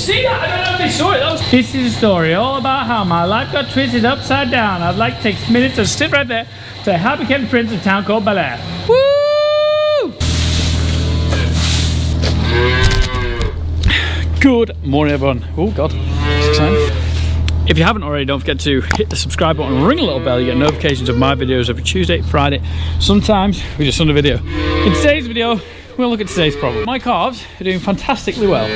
see that? I don't know if they saw it. This is a story all about how my life got twisted upside down. I'd like to take some minutes to sit right there to how I became prince of a town called Ballam. Woo! Good morning, everyone. Oh God, it's exciting. If you haven't already, don't forget to hit the subscribe button and ring a little bell. You get notifications of my videos every Tuesday, Friday. Sometimes we just on a video. In today's video, we'll look at today's problem. My calves are doing fantastically well.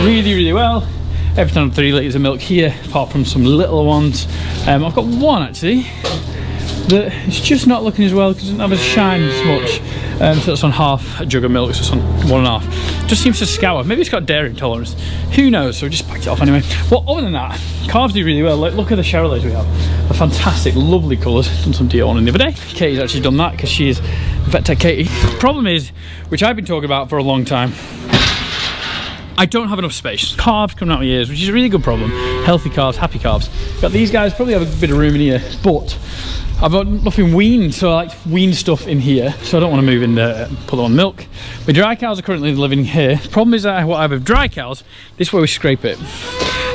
Really well. Every time 3 litres of milk here, apart from some little ones. I've got one actually that it's just not looking as well because it doesn't have as shine as much. So that's on half a jug of milk, so it's on 1.5. Just seems to scour. Maybe it's got dairy intolerance. Who knows? So we just packed it off anyway. Well, other than that, calves do really well. Like, look at the Chevrolets we have. They're fantastic, lovely colours. Done some de-owning the other day. Katie's actually done that because she is Vet Tech Katie. The problem is, which I've been talking about for a long time, I don't have enough space. Calves coming out my ears, which is a really good problem. Healthy calves, happy calves. Got these guys, probably have a bit of room in here, but I've got nothing weaned, so I like to wean stuff in here, so I don't want to move in there and put them on milk. My dry cows are currently living here. Problem is that what I have with dry cows, this is where we scrape it.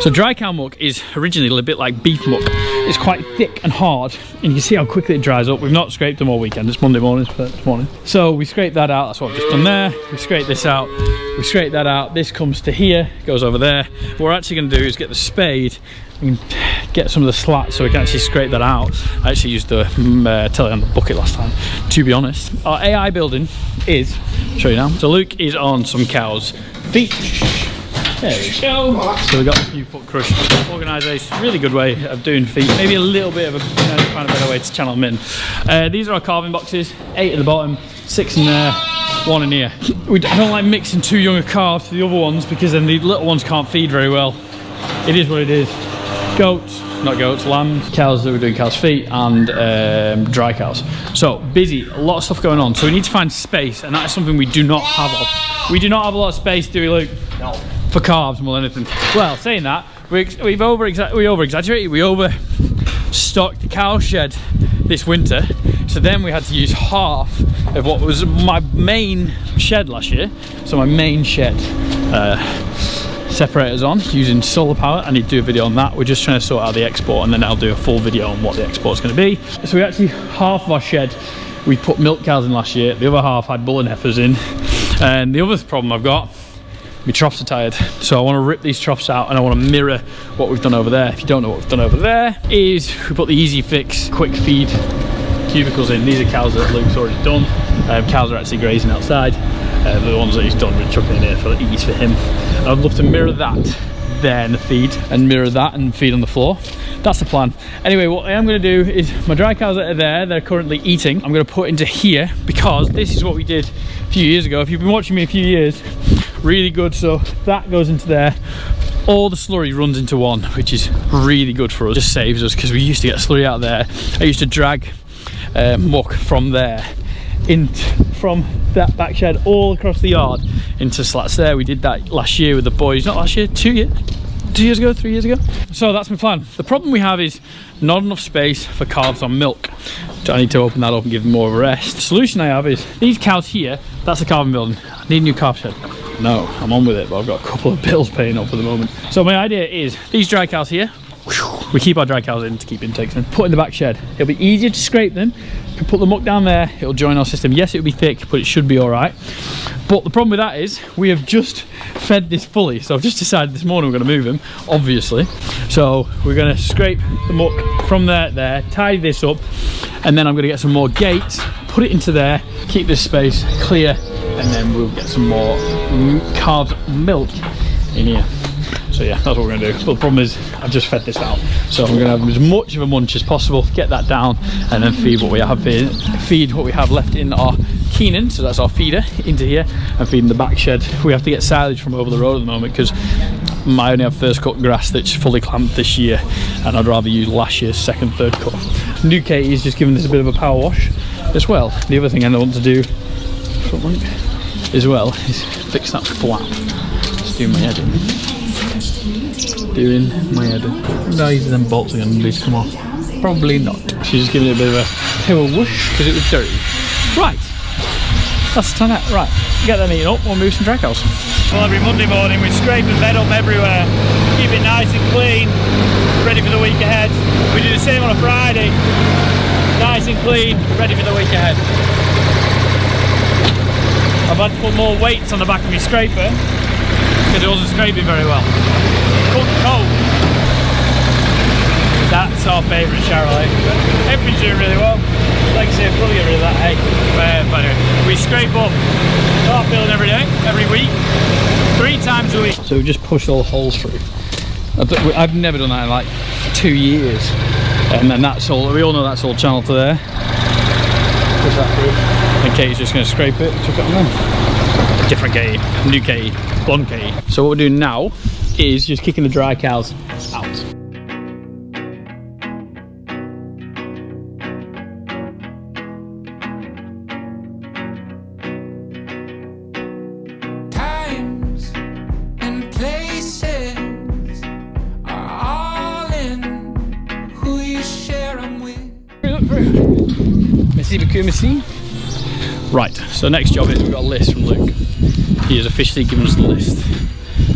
So dry cow muck is originally a bit like beef muck. It's quite thick and hard, and you can see how quickly it dries up. We've not scraped them all weekend. It's Monday morning, this morning. So we scrape that out. That's what I've just done there. We scrape this out. We scrape that out. This comes to here, goes over there. What we're actually going to do is get the spade and get some of the slats so we can actually scrape that out. I actually used the telly on the bucket last time, to be honest. Our AI building is, I'll show you now. So Luke is on some cows' feet. There we go. So we've got a few foot crush organisation. Really good way of doing feet. Maybe a little bit of a, find a better way to channel them in. These are our calving boxes. 8 at the bottom, 6 in there, 1 in here. I don't like mixing too young a calves to the other ones because then the little ones can't feed very well. It is what it is. Goats, not goats, lambs, cows that we're doing cows' feet, and dry cows. So busy, a lot of stuff going on. So we need to find space, and that is something we do not have. We do not have a lot of space, do we, Luke? No. For calves more than anything. Well, saying that, we over-exaggerated. We overstocked the cow shed this winter, so then we had to use half of what was my main shed last year. So my main shed separators on using solar power. I need to do a video on that. We're just trying to sort out the export, and then I'll do a full video on what the export's going to be. So we actually, half of our shed we put milk cows in last year, the other half had bull and heifers in. And the other problem I've got, my troughs are tired, so I want to rip these troughs out and I want to mirror what we've done over there. If you don't know what we've done over there, is we put the easy fix quick feed cubicles in. These are cows that Luke's already done. Cows are actually grazing outside. The ones that he's done, we're chucking in here for ease for him. I'd love to mirror that there in the feed, and mirror that and feed on the floor. That's the plan. Anyway, what I am going to do is my dry cows that are there, they're currently eating, I'm going to put into here, because this is what we did a few years ago. If you've been watching me a few years, really good. So that goes into there. All the slurry runs into one, which is really good for us. Just saves us, because we used to get slurry out there. I used to drag muck from there from that back shed all across the yard into slats there. We did that last year with the boys. Not last year, 2 years ago, 3 years ago. So that's my plan. The problem we have is not enough space for calves on milk. So I need to open that up and give them more of a rest. The solution I have is these cows here, that's the calving building. I need a new calf shed. No, I'm on with it, but I've got a couple of bills paying up at the moment. So my idea is these dry cows here, we keep our dry cows in to keep intakes in, put in the back shed. It'll be easier to scrape them. You can put the muck down there, it'll join our system. Yes, it'll be thick, but it should be all right. But the problem with that is we have just fed this fully. So I've just decided this morning we're going to move him, obviously. So we're going to scrape the muck from there, tidy this up, and then I'm going to get some more gates, put it into there, keep this space clear, and then we'll get some more calves milk in here. So yeah, that's what we're going to do. But the problem is I've just fed this out, so I'm going to have as much of a munch as possible, get that down, and then feed what we have here, feed what we have left in our Keenan, so that's our feeder, into here, and feed in the back shed. We have to get silage from over the road at the moment because I only have first cut grass that's fully clamped this year, and I'd rather use last year's second, third cut. New Katie is just giving this a bit of a power wash as well. The other thing I want to do as well is fix that flap. Just do my head in. Doing my head in. No, these them bolts are going to come off. Probably not. She's just giving it a bit of a whoosh because it was dirty. Right. That's the time out. Right. Get them eaten up. We'll move some dry cows. Well, every Monday morning we scrape the bed up everywhere, keep it nice and clean, ready for the week ahead. We do the same on a Friday, nice and clean, ready for the week ahead. I've had to put more weights on the back of my scraper because it wasn't scraping very well. Cold. That's our favourite Charolais. Everything's doing really well. Like I say, probably get rid of that hay. But anyway, we scrape up carp building every day, every week, 3 times a week. So we just pushed all the holes through. I've never done that in like 2 years. And then that's all, we all know that's all channel to there. Push that through. And Katie's just going to scrape it, chuck it on there. Different Katie, new Katie, blonde Katie. So what we're doing now is just kicking the dry cows out. Right, so next job is we've got a list from Luke. He has officially given us the list.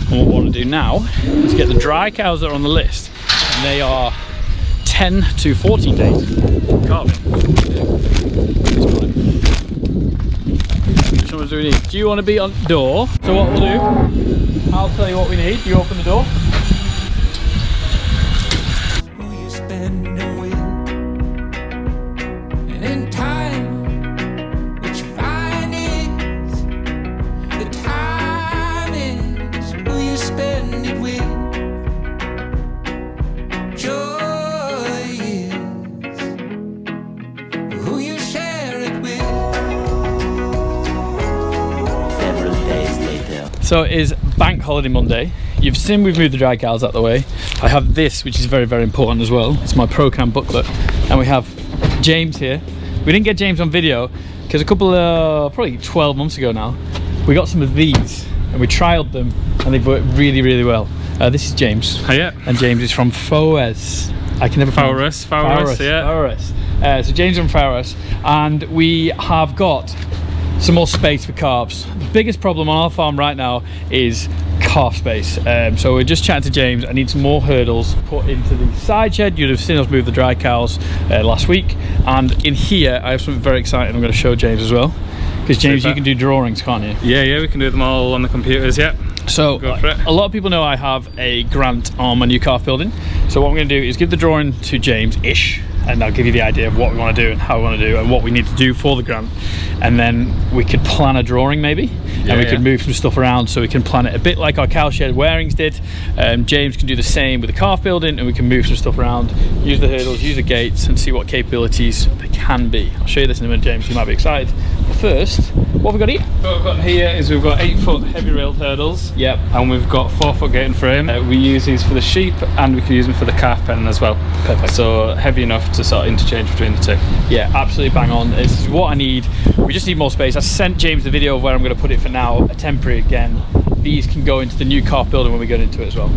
And what we want to do now is get the dry cows that are on the list. And they are 10 to 14 days calving. Which ones do we need? Do you want to be on the door? So what we'll do, I'll tell you what we need. You open the door. So it is Bank Holiday Monday. You've seen we've moved the dry cows out of the way. I have this, which is very, very important as well. It's my ProCam booklet. And we have James here. We didn't get James on video because a couple of, probably 12 months ago now, we got some of these and we trialed them and they've worked really, really well. This is James. Hiya. And James is from Fowrass. I can never Fowrass, yeah. Fowrass. So James is from Fowrass, and we have got some more space for calves. The biggest problem on our farm right now is calf space. So we're just chatting to James. I need some more hurdles put into the side shed. You'd have seen us move the dry cows last week. And in here, I have something very exciting I'm going to show James as well. Because James, Super. You can do drawings, can't you? Yeah, we can do them all on the computers, yeah. So a lot of people know I have a grant on my new calf building. So what I'm going to do is give the drawing to James-ish, and I'll give you the idea of what we want to do and how we want to do and what we need to do for the grant. And then we could plan a drawing maybe, and we could move some stuff around so we can plan it a bit like our cow shed wearings did. James can do the same with the calf building, and we can move some stuff around, use the hurdles, use the gates, and see what capabilities they can be. I'll show you this in a minute, James, you might be excited. But first, what have we got here? What we've got here is we've got 8-foot heavy railed hurdles. Yep. And we've got 4-foot gate and frame. We use these for the sheep, and we can use them for the calf pen as well. Perfect. So heavy enough to sort of interchange between the two. Yeah, absolutely bang on. This is what I need. We just need more space. I sent James the video of where I'm going to put it for now, a temporary again. These can go into the new calf building when we get into it as well.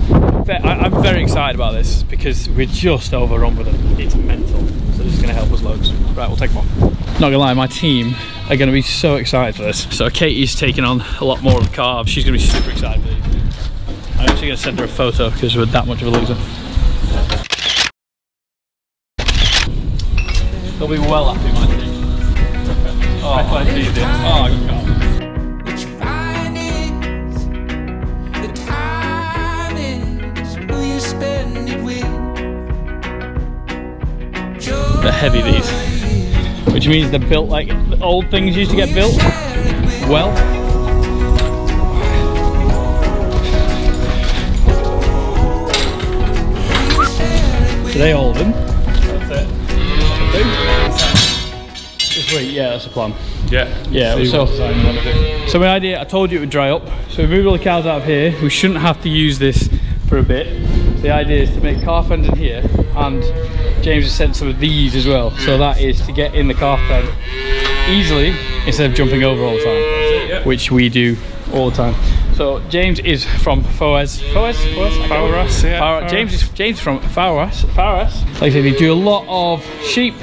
I'm very excited about this because we're just overrun with them. It's mental. So this is going to help us loads. Right, we'll take them on. Not gonna lie, my team are going to be so excited for this. So Katie's taking on a lot more of the calves. She's going to be super excited for these. I'm actually going to send her a photo because we're that much of a loser. They'll be well happy, my team. Oh, quite easy. Oh, good calf. They're heavy, these, which means they're built like old things used to get built. Well, so they hold them. That's it. Just wait, yeah, that's the plan. Yeah. So my idea, I told you it would dry up. So we moved all the cows out of here. We shouldn't have to use this for a bit. The idea is to make calf pens in here, and James has sent some of these as well. So that is to get in the calf pen easily instead of jumping over all the time, which we do all the time. So James is from Fowrass. Yeah. James from Fowrass. Like I said, we do a lot of sheep,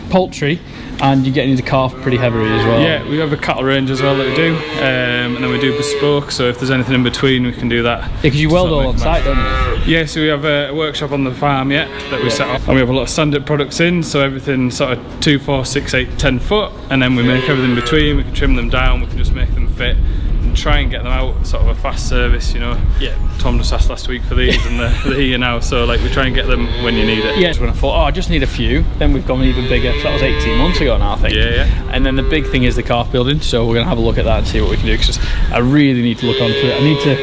poultry, And you're getting into calf pretty heavily as well. Yeah, we have a cattle range as well that we do, and then we do bespoke, so if there's anything in between we can do that. Yeah, because you weld all on site, don't you? Yeah, so we have a workshop on the farm, that we set up, and we have a lot of standard products in, so everything sort of 2, 4, 6, 8, 10 foot, and then we make everything in between. We can trim them down, we can just make them fit and try and get them out sort of a fast service, you know. Yeah, Tom just asked last week for these and they're here now, so like we try and get them when you need it. Yeah, when I thought, oh, I just need a few, then we've gone even bigger. So that was 18 months ago now, I think. Yeah. And then the big thing is the calf building, so we're going to have a look at that and see what we can do, because I really need to look onto it. I need to,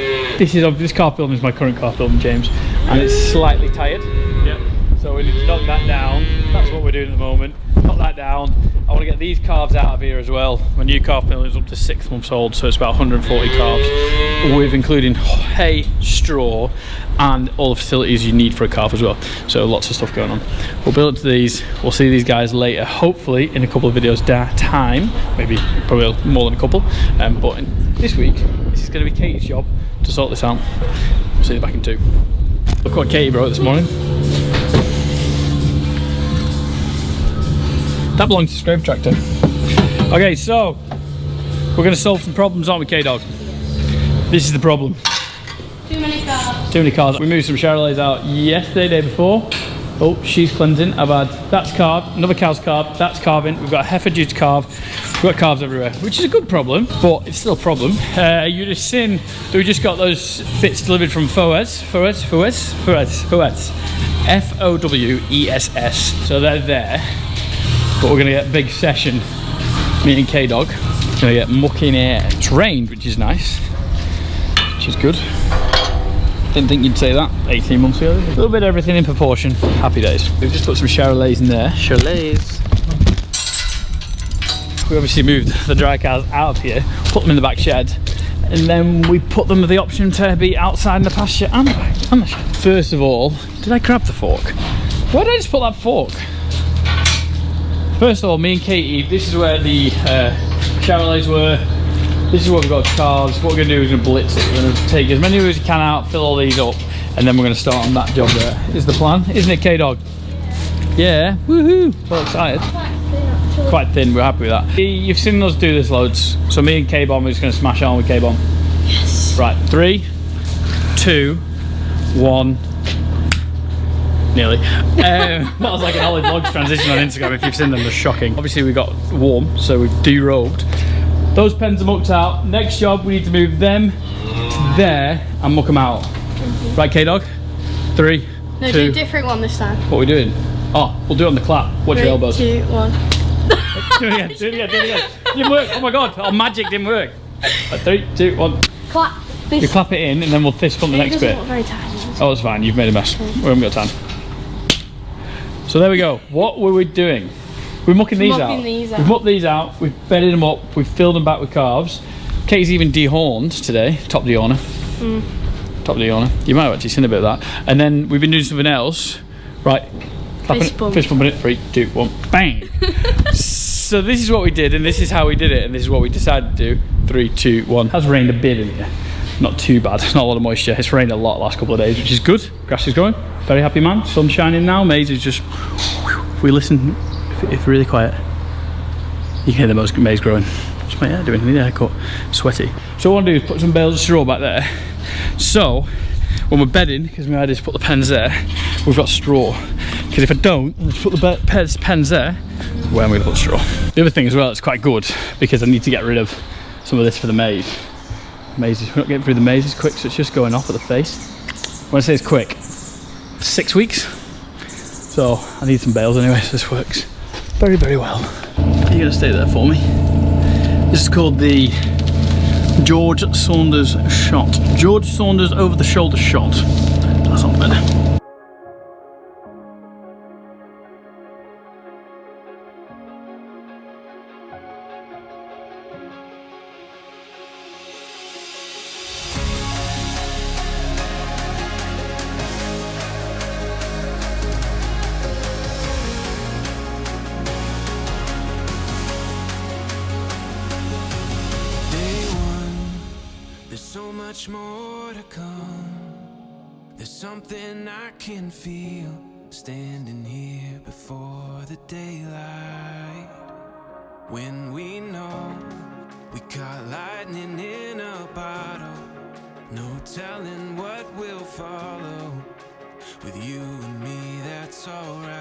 this calf building is my current calf building, James, and it's slightly tired. Yeah. So we need to knock that down. That's what we're doing at the moment. Knock that down. I want to get these calves out of here as well. My new calf building is up to 6 months old, so it's about 140 calves, with including hay, straw, and all the facilities you need for a calf as well. So lots of stuff going on. We'll build up to these. We'll see these guys later, hopefully in a couple of videos time, maybe probably more than a couple. But this week, this is going to be Katie's job to sort this out. We'll see you back in 2. Look what Katie brought this morning. That belongs to Scrape Tractor. Okay, so we're going to solve some problems, aren't we, K-Dog? This is the problem. Too many cars. Too many cars. We moved some Charolais out yesterday, day before. Oh, she's cleansing. I've had, that's carved, another cow's carved, that's carving. We've got a heifer due to carve. We've got calves everywhere, which is a good problem, but it's still a problem. You'd have seen that we just got those bits delivered from Fowrass. F-O-W-E-S-S. So they're there. But we're going to get a big session, me and K-Dog. Going to get mucking air. It's rained, which is nice, which is good. Didn't think you'd say that 18 months ago. A little bit of everything in proportion. Happy days. We've just put some Charolais in there. Charolais. We obviously moved the dry cows out of here, put them in the back shed, and then we put them with the option to be outside in the pasture and the shed. First of all, did I grab the fork? Why did I just put that fork? First of all, me and Katie, this is where the Charolais were. This is what we've got calves. What we're going to do is we're going to blitz it. We're going to take as many as we can out, fill all these up, and then we're going to start on that job there. Is the plan, isn't it, K-Dog? Yeah, woohoo! So excited. Quite thin, we're happy with that. You've seen us do this loads. So me and K-Bomb are just going to smash on with K-Bomb. Yes. Right, 3, 2, 1. Nearly. That was like an Ollie Vlogs transition on Instagram. If you've seen them, they're shocking. Obviously we got warm, so we've derobed. Those pens are mucked out. Next job, we need to move them to there and muck them out. Right, K-Dog? 3, No, 2. do a different one this time. What are we doing? Oh, we'll do it on the clap. Watch your elbows. 3, 2, 1. Do it again, do it again, do it again. It didn't work. Oh my god, our magic didn't work. Right, 3, 2, 1. Clap. You clap it in and then we'll fist pump the next bit. Very tiny. Oh, it's fine. You've made a mess. We haven't got time. So there we go. What were we doing? We're mucking these out. We've mucked these out. We've bedded them up. We've filled them back with calves. Katie's even dehorned today. Top dehorner. Top dehorner. You might have actually seen a bit of that. And then we've been doing something else. Right. Fist pumping it. 3, 2, 1. Bang. So this is what we did, and this is how we did it, and this is what we decided to do. 3, 2, 1. It has rained a bit in here. Not too bad. It's not a lot of moisture. It's rained a lot the last couple of days, which is good. Grass is growing. Very happy man. Sun's shining now. Maize is just. If we listen, if really quiet, you can hear the maize growing. What's my hair doing? I need a haircut. Sweaty. So what I want to do is put some bales of straw back there. So when we're bedding, because my idea is to put the pens there, we've got straw. Because if I don't, and just put the pens there, where am I going to put straw? The other thing as well, it's quite good because I need to get rid of some of this for the maize. We're not getting through the mazes quick, so it's just going off at the face. When I say it's quick, 6 weeks. So I need some bales anyway, so this works very, very well. Are you going to stay there for me? This is called the George Saunders shot. George Saunders over the shoulder shot. That sounds better. Much more to come. There's something I can feel standing here before the daylight. when we know we caught lightning in a bottle. No telling what will follow. With you and me, that's alright.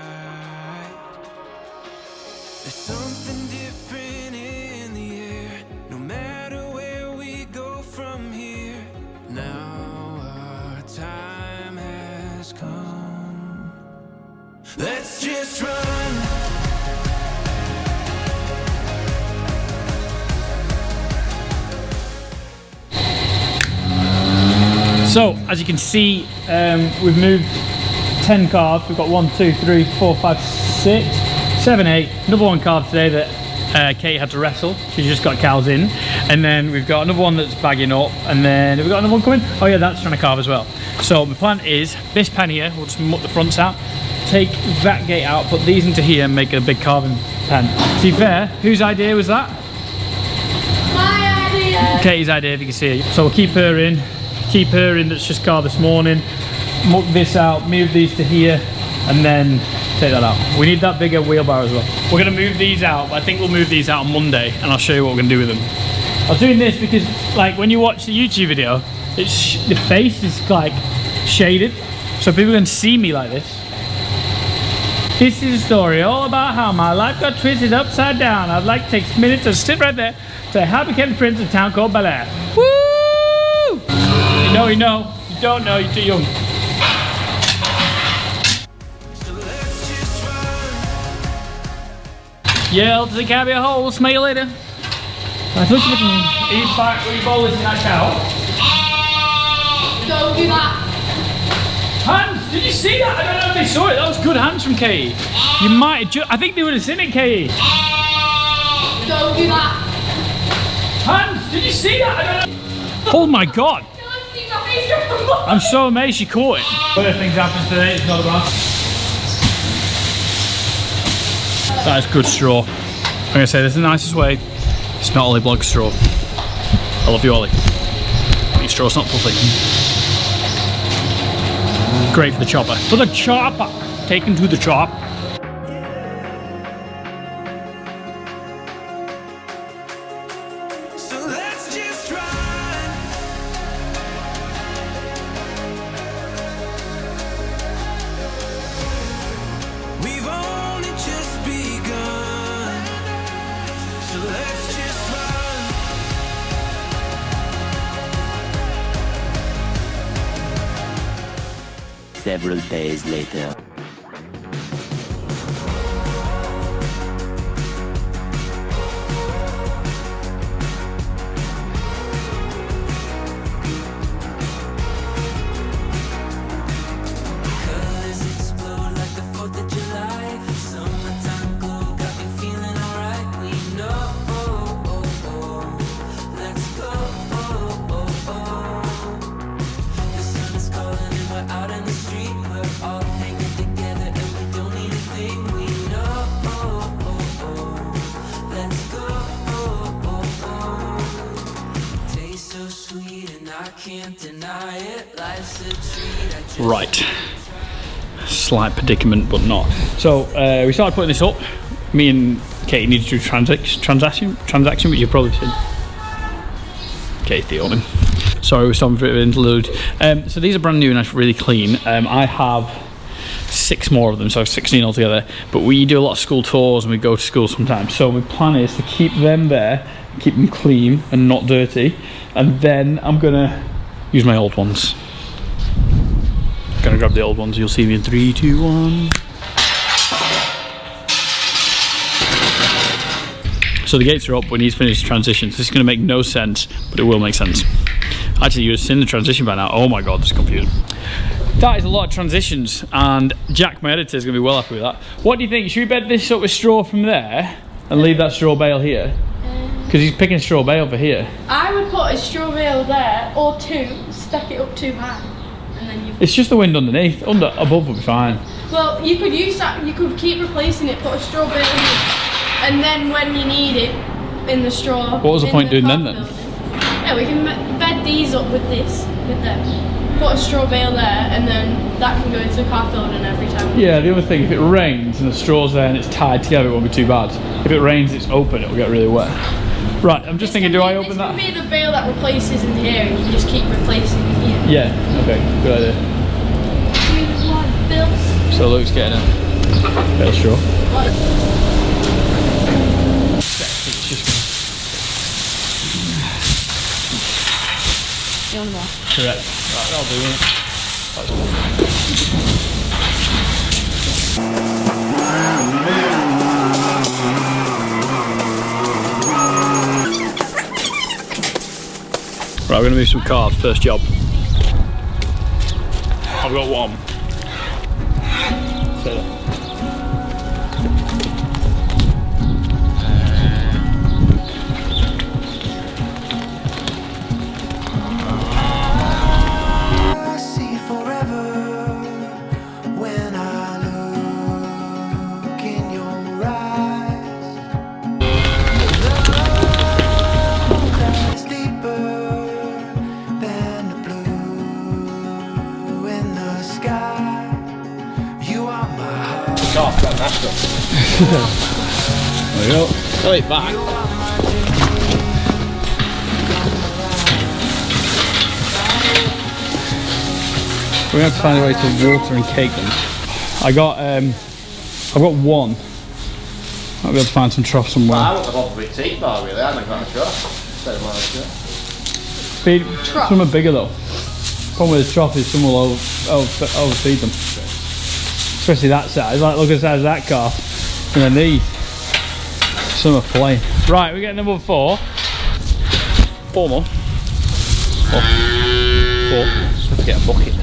There's something different in the air, no matter where we go from here. Now our time has come. Let's just run. So, as you can see, we've moved 10 calves. We've got 1, 2, 3, 4, 5, 6, 7, 8. Another one calf today that Kate had to wrestle. She just got cows in. And then we've got another one that's bagging up. And then have we got another one coming? Oh yeah, that's trying to calve as well. So my plan is, this pen here, we'll just muck the fronts out, take that gate out, put these into here and make a big calving pen. To be fair, whose idea was that? My idea. Katie's idea, if you can see it. So we'll keep her in. Keep her in that's just calved this morning, muck this out, move these to here, and then take that out. We need that bigger wheelbarrow as well. We're gonna move these out, but I think we'll move these out on Monday, and I'll show you what we're gonna do with them. I was doing this because, like, when you watch the YouTube video, the face is like shaded, so people can see me like this. This is a story all about how my life got twisted upside down. I'd like to take a minute to sit right there, say how I became prince of a town called Ballam. Woo! You know, you don't know, you're too young. Yell to the caviar hole, smell you later. Right, look at me. Are you bowling that cow? Don't do that. Hands, did you see that? I don't know if they saw it. That was good hands from Katie. You might have I think they would have seen it, Katie. Don't do that. Hands, did you see that? I don't know. Oh my God. I'm so amazed she caught it. Worst things happen today, it's not about. That is good straw. I'm gonna say this is the nicest way. It's not Ollie Blog straw. I love you, Ollie. Your straw's not fluffy. Great for the chopper. For the chopper! Take him to the chop. Several days later. Right, slight predicament, but not. So we started putting this up. Me and Katie needed to do transaction, which you've probably seen. Katie the owner. Sorry, we're stopping for an interlude. So these are brand new and actually really clean. I have 6 more of them, so 16 altogether. But we do a lot of school tours and we go to school sometimes. So my plan is to keep them there, keep them clean and not dirty, and then I'm gonna use my old ones. Gonna grab the old ones. You'll see me in 3, 2, 1. So the gates are up. We need to finish the transitions. This is gonna make no sense, but it will make sense. Actually, you've seen the transition by now. Oh my God, this is confusing. That is a lot of transitions, and Jack, my editor, is gonna be well happy with that. What do you think? Should we bed this up with straw from there and leave that straw bale here? Because he's picking straw bale over here. I would put a straw bale there, or 2, stack it up too high. And then you... It's just the wind underneath. Above will be fine. Well, you could use that, you could keep replacing it, put a straw bale in it, and then when you need it, in the straw. What was the point doing then? Yeah, we can bed these up with this, with them. put a straw bale there, and then that can go into the car building every time. Yeah, the other thing, if it rains and the straw's there and it's tied together, it won't be too bad. If it rains, it's open, it'll get really wet. Right, I'm just thinking, do I open that? This can be the bale that replaces in here, and you just keep replacing it here. Yeah, okay, good idea. 2, 1, Bills. So Luke's getting a bale straw. You want more? Correct. Right, that'll do it. Right, we're going to move some calves, first job. I've got one. Say that. There we go. Go it back. We're going to have to find a way to water and cake them. I've got one. Might be able to find some trough somewhere. I wouldn't have bothered with teeth bar really, I haven't got a trough. Feed some are bigger though. Problem with the trough is some will overfeed them. Especially that size, like look at the size of that calf. And then these, some are plain. Right, we're getting number 4. 4 more. 4. Just have to get a bucket.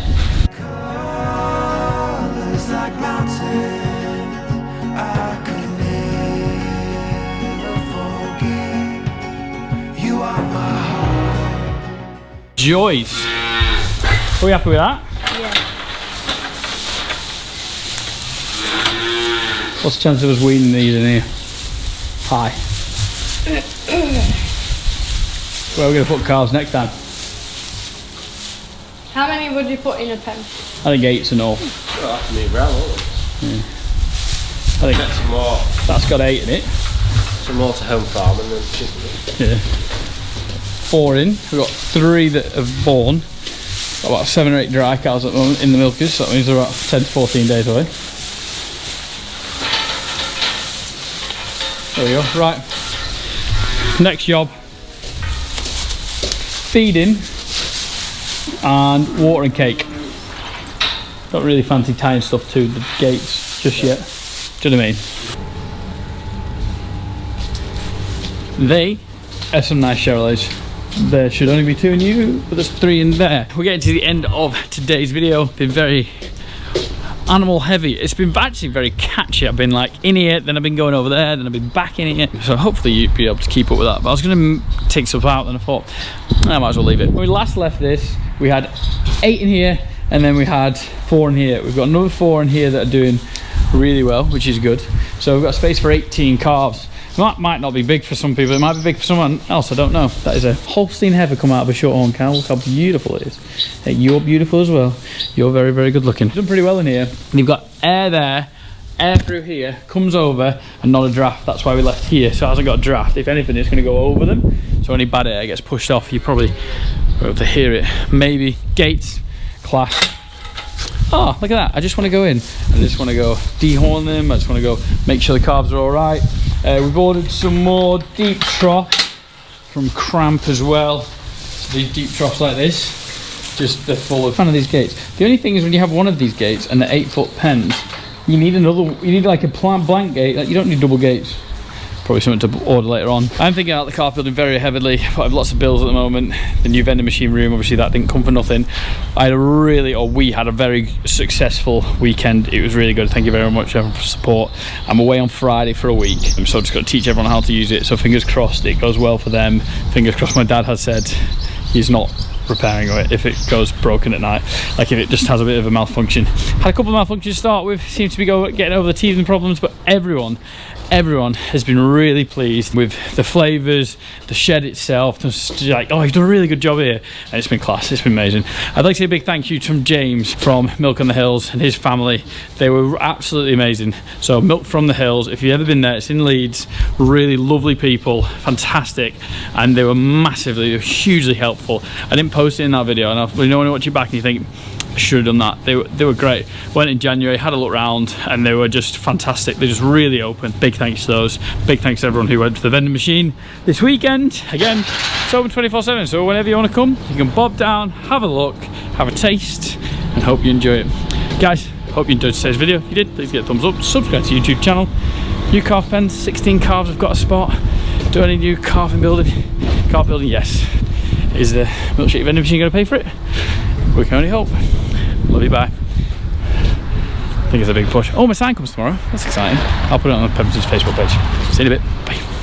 Joys. Are we happy with that? Yeah. What's the chance of us weeding these in here? High. Where are we going to put calves next time? How many would you put in a pen? I think 8's and all. Well, that's me brown, won't it? Yeah. I think Get some more. That's got 8 in it. Some more to home farm and then chicken. Yeah. 4 in. We've got 3 that have born. Got about 7 or 8 dry cows at the moment in the milkers, so that means they're about 10 to 14 days away. There we go. Right. Next job. Feeding and water and cake. Don't really fancy tying stuff to the gates just yet. Do you know what I mean? They are some nice Chevrolets. There should only be 2 in you, but there's 3 in there. We're getting to the end of today's video. Been very animal heavy. It's been actually very catchy. I've been like in here, then I've been going over there, then I've been back in here. So hopefully you'd be able to keep up with that. But I was going to take stuff out, and I thought I might as well leave it. When we last left this, we had 8 in here, and then we had 4 in here. We've got another 4 in here that are doing really well, which is good. So we've got space for 18 calves. That might not be big for some people, it might be big for someone else, I don't know. That is a Holstein heifer come out of a shorthorn cow. Look how beautiful it is. Hey, you're beautiful as well. You're very, very good looking. Done pretty well in here. And you've got air there, air through here, comes over, and not a draft. That's why we left here, so it hasn't got a draft. If anything, it's going to go over them. So any bad air gets pushed off, you probably won't be able to hear it. Maybe gates, clash. Oh, look at that. I just want to go in. I just want to go dehorn them. I just want to go make sure the calves are all right. We've ordered some more deep troughs from Cramp as well. So these deep troughs like this, just they're full of. Fan of these gates. The only thing is when you have one of these gates and they're 8-foot pens, you need another. You need like a blank gate. Like you don't need double gates. Probably something to order later on. I'm thinking about the calf building very heavily. I have lots of bills at the moment. The new vending machine room, obviously that didn't come for nothing. We had a very successful weekend. It was really good. Thank you very much everyone for support. I'm away on Friday for a week, so I'm just going to teach everyone how to use it. So fingers crossed it goes well for them. Fingers crossed my dad has said he's not repairing it if it goes broken at night, like if it just has a bit of a malfunction. Had a couple of malfunctions to start with, seems to be getting over the teething problems, but everyone everyone has been really pleased with the flavours, the shed itself. Just like, oh, you've done a really good job here, and it's been class. It's been amazing. I'd like to say a big thank you to James from Milk on the Hills and his family. They were absolutely amazing. So Milk from the Hills, if you've ever been there, it's in Leeds. Really lovely people, fantastic, and they were hugely helpful. I didn't post it in that video, and when you watch it back and you think, I should have done that. They were great. Went in January, had a look round, and they were just fantastic. They're just really open. Big thanks to those. Big thanks to everyone who went to the vending machine this weekend. Again, it's open 24/7, so whenever you want to come, you can bob down, have a look, have a taste, and hope you enjoy it. Guys, hope you enjoyed today's video. If you did, please get a thumbs up. Subscribe to the YouTube channel. New calf pens, 16 calves have got a spot. Do any new calf building? Calf building, yes. Is the milkshake vending machine going to pay for it? We can only hope. Love you, bye. I think it's a big push. Oh, my sign comes tomorrow. That's exciting. I'll put it on the Pemberton's Facebook page. See you in a bit. Bye.